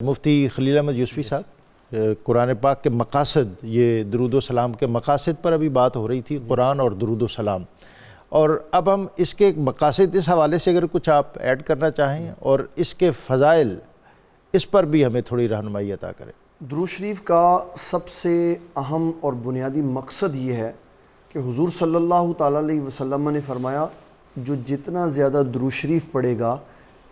مفتی خلیل احمد یوسفی صاحب، قرآن پاک کے مقاصد، یہ درود و سلام کے مقاصد پر ابھی بات ہو رہی تھی، قرآن اور درود و سلام، اور اب ہم اس کے مقاصد اس حوالے سے اگر کچھ آپ ایڈ کرنا چاہیں اور اس کے فضائل، اس پر بھی ہمیں تھوڑی رہنمائی عطا کریں۔ درود شریف کا سب سے اہم اور بنیادی مقصد یہ ہے کہ حضور صلی اللہ تعالیٰ علیہ وسلم نے فرمایا جو جتنا زیادہ درود شریف پڑھے گا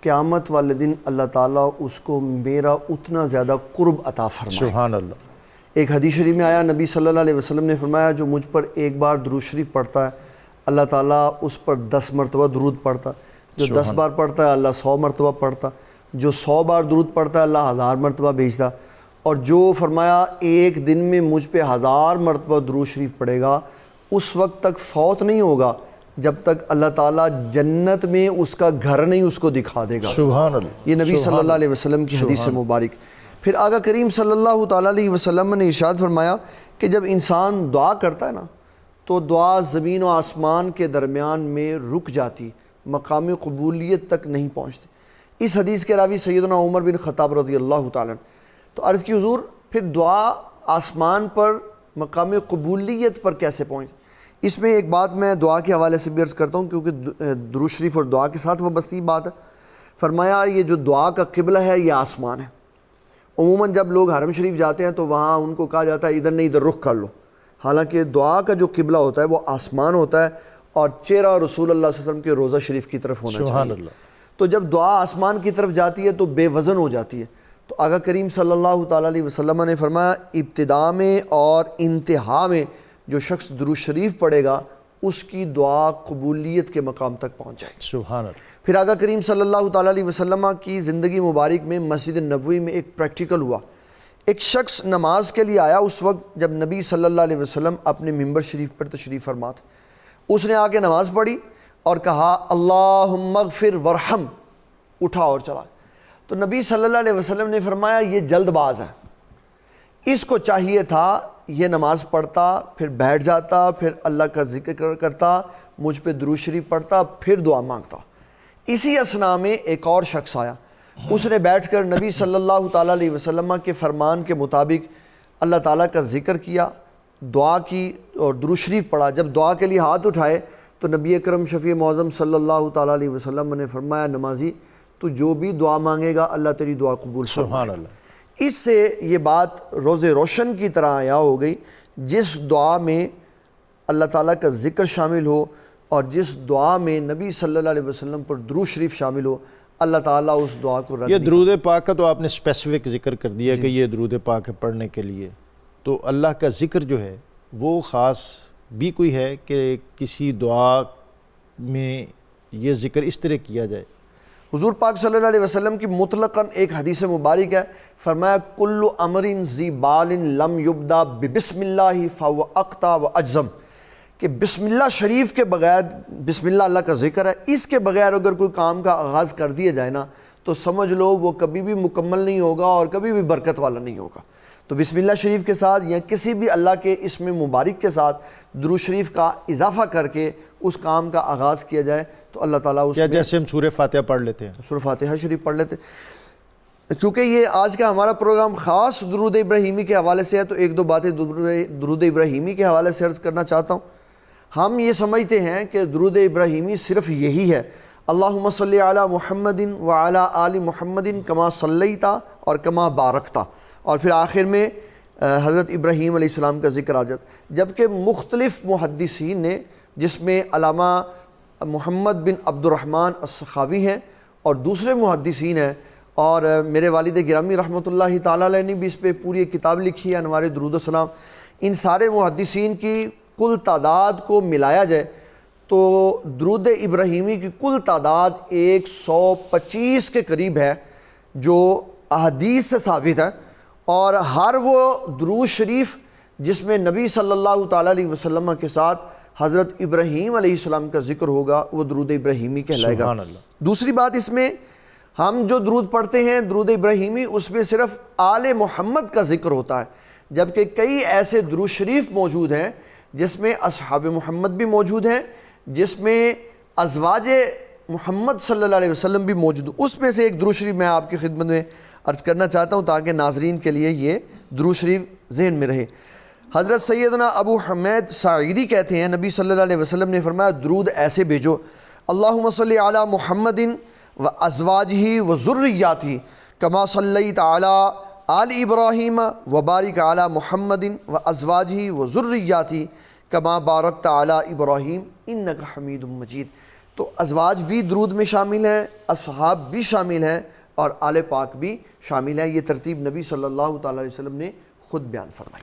قیامت والے دن اللہ تعالیٰ اس کو میرا اتنا زیادہ قرب عطا فرمائے۔ سبحان اللہ۔ ایک حدیث شریف میں آیا، نبی صلی اللہ علیہ وسلم نے فرمایا جو مجھ پر ایک بار درود شریف پڑھتا ہے اللہ تعالیٰ اس پر 10 مرتبہ درود پڑھتا، جو 10 بار پڑھتا ہے اللہ 100 مرتبہ پڑھتا، جو 100 بار درود پڑھتا ہے اللہ 1000 مرتبہ بھیجتا، اور جو فرمایا ایک دن میں مجھ پہ 1000 مرتبہ درود شریف پڑھے گا اس وقت تک فوت نہیں ہوگا جب تک اللہ تعالیٰ جنت میں اس کا گھر نہیں اس کو دکھا دے گا۔ سبحان اللہ۔ یہ نبی صلی اللہ علیہ وسلم کی حدیث مبارک۔ پھر آقا کریم صلی اللہ تعالیٰ علیہ وسلم نے ارشاد فرمایا کہ جب انسان دعا کرتا ہے نا تو دعا زمین و آسمان کے درمیان میں رک جاتی، مقام قبولیت تک نہیں پہنچتی۔ اس حدیث کے راوی سیدنا عمر بن خطاب رضی اللہ تعالیٰ عنہ۔ تو عرض کی حضور پھر دعا آسمان پر مقام قبولیت پر کیسے پہنچ؟ اس میں ایک بات میں دعا کے حوالے سے بھی عرض کرتا ہوں کیونکہ درود شریف اور دعا کے ساتھ وابستہ بات ہے۔ فرمایا یہ جو دعا کا قبلہ ہے یہ آسمان ہے۔ عموماً جب لوگ حرم شریف جاتے ہیں تو وہاں ان کو کہا جاتا ہے ادھر نہیں ادھر رخ کر لو، حالانکہ دعا کا جو قبلہ ہوتا ہے وہ آسمان ہوتا ہے اور چہرہ رسول اللہ صلی اللہ علیہ وسلم کے روضہ شریف کی طرف ہونا سبحان چاہیے۔ اللہ۔ تو جب دعا آسمان کی طرف جاتی ہے تو بے وزن ہو جاتی ہے۔ تو آقا کریم صلی اللہ تعالیٰ علیہ وسلم نے فرمایا ابتدا میں اور انتہا میں جو شخص درود شریف پڑھے گا اس کی دعا قبولیت کے مقام تک پہنچ جائے گی۔ سبحان اللہ۔ پھر آقا کریم صلی اللہ تعالیٰ علیہ وسلم کی زندگی مبارک میں مسجد نبوی میں ایک پریکٹیکل ہوا۔ ایک شخص نماز کے لیے آیا اس وقت جب نبی صلی اللہ علیہ وسلم اپنے ممبر شریف پر تشریف فرما تھے۔ اس نے آ کے نماز پڑھی اور کہا اللہم اغفر ورحم، اٹھا اور چلا۔ تو نبی صلی اللہ علیہ وسلم نے فرمایا یہ جلد باز ہے، اس کو چاہیے تھا یہ نماز پڑھتا پھر بیٹھ جاتا پھر اللہ کا ذکر کرتا مجھ پہ درود شریف پڑھتا پھر دعا مانگتا۔ اسی اثناء میں ایک اور شخص آیا، اس نے بیٹھ کر نبی صلی اللہ تعالیٰ علیہ وسلم کے فرمان کے مطابق اللہ تعالیٰ کا ذکر کیا، دعا کی اور درود شریف پڑھا۔ جب دعا کے لیے ہاتھ اٹھائے تو نبی اکرم شفیع معظم صلی اللہ تعالیٰ علیہ وسلم نے فرمایا نمازی تو جو بھی دعا مانگے گا اللہ تیری دعا قبول فرمائے۔ سبحان اللہ۔ اس سے یہ بات روز روشن کی طرح عیاں ہو گئی، جس دعا میں اللہ تعالیٰ کا ذکر شامل ہو اور جس دعا میں نبی صلی اللہ علیہ وسلم پر درود شریف شامل ہو اللہ تعالیٰ اس دعا کو رد یہ نہیں۔ درود پاک کا تو آپ نے اسپیسیفک ذکر کر دیا کہ یہ درود پاک ہے پڑھنے کے لیے، تو اللہ کا ذکر جو ہے وہ خاص بھی کوئی ہے کہ کسی دعا میں یہ ذکر اس طرح کیا جائے؟ حضور پاک صلی اللہ علیہ وسلم کی مطلقاً ایک حدیث مبارک ہے، فرمایا کل امر ذی بال لم یبدا ببسم اللہ فہو اقطع و اجزم، کہ بسم اللہ شریف کے بغیر، بسم اللہ اللہ کا ذکر ہے، اس کے بغیر اگر کوئی کام کا آغاز کر دیا جائے نا تو سمجھ لو وہ کبھی بھی مکمل نہیں ہوگا اور کبھی بھی برکت والا نہیں ہوگا۔ تو بسم اللہ شریف کے ساتھ یا کسی بھی اللہ کے اسم مبارک کے ساتھ درود شریف کا اضافہ کر کے اس کام کا آغاز کیا جائے تو اللہ تعالیٰ اس یا میں جیسے ہم سورہ فاتحہ پڑھ لیتے ہیں، سورہ فاتحہ شریف پڑھ لیتے۔ کیونکہ یہ آج کا ہمارا پروگرام خاص درود ابراہیمی کے حوالے سے ہے تو ایک دو باتیں درود ابراہیمی کے حوالے سے عرض کرنا چاہتا ہوں۔ ہم یہ سمجھتے ہیں کہ درود ابراہیمی صرف یہی ہے، اللہم صلی علی محمد وعلی آل محمد کما صلیت اور کما بارکتا، اور پھر آخر میں حضرت ابراہیم علیہ السلام کا ذکر آ جاتا، جبکہ مختلف محدثین نے جس میں علامہ محمد بن عبد الرحمن السخاوی ہیں اور دوسرے محدثین ہیں، اور میرے والد گرامی رحمۃ اللہ تعالیٰ علیہ نے بھی اس پہ پوری ایک کتاب لکھی ہے انوار درود و سلام۔ ان سارے محدثین کی کل تعداد کو ملایا جائے تو درود ابراہیمی کی کل تعداد 125 کے قریب ہے جو احادیث سے ثابت ہے، اور ہر وہ درود شریف جس میں نبی صلی اللہ تعالیٰ علیہ وسلم کے ساتھ حضرت ابراہیم علیہ السلام کا ذکر ہوگا وہ درود ابراہیمی کہلائے گا۔ سبحان اللہ۔ دوسری بات اس میں ہم جو درود پڑھتے ہیں درود ابراہیمی اس میں صرف آل محمد کا ذکر ہوتا ہے، جبکہ کئی ایسے درود شریف موجود ہیں جس میں اصحاب محمد بھی موجود ہیں، جس میں ازواج محمد صلی اللہ علیہ وسلم بھی موجود۔ اس میں سے ایک درود شریف میں آپ کی خدمت میں عرض کرنا چاہتا ہوں تاکہ ناظرین کے لیے یہ درود شریف ذہن میں رہے۔ حضرت سیدنا ابو حمید ساعدی کہتے ہیں نبی صلی اللہ علیہ وسلم نے فرمایا درود ایسے بھیجو، اللہم صلی علی محمد و ازواجہ و ذریاتہ کما صلیت علی آل ابراہیم و بارک علی محمد و ازواجہ و ذریاتہ کما بارکت علی ابراہیم انک حمید مجید۔ تو ازواج بھی درود میں شامل ہیں، اصحاب بھی شامل ہیں، اور آل پاک بھی شامل ہیں۔ یہ ترتیب نبی صلی اللہ تعالی علیہ وسلم نے خود بیان فرمائی۔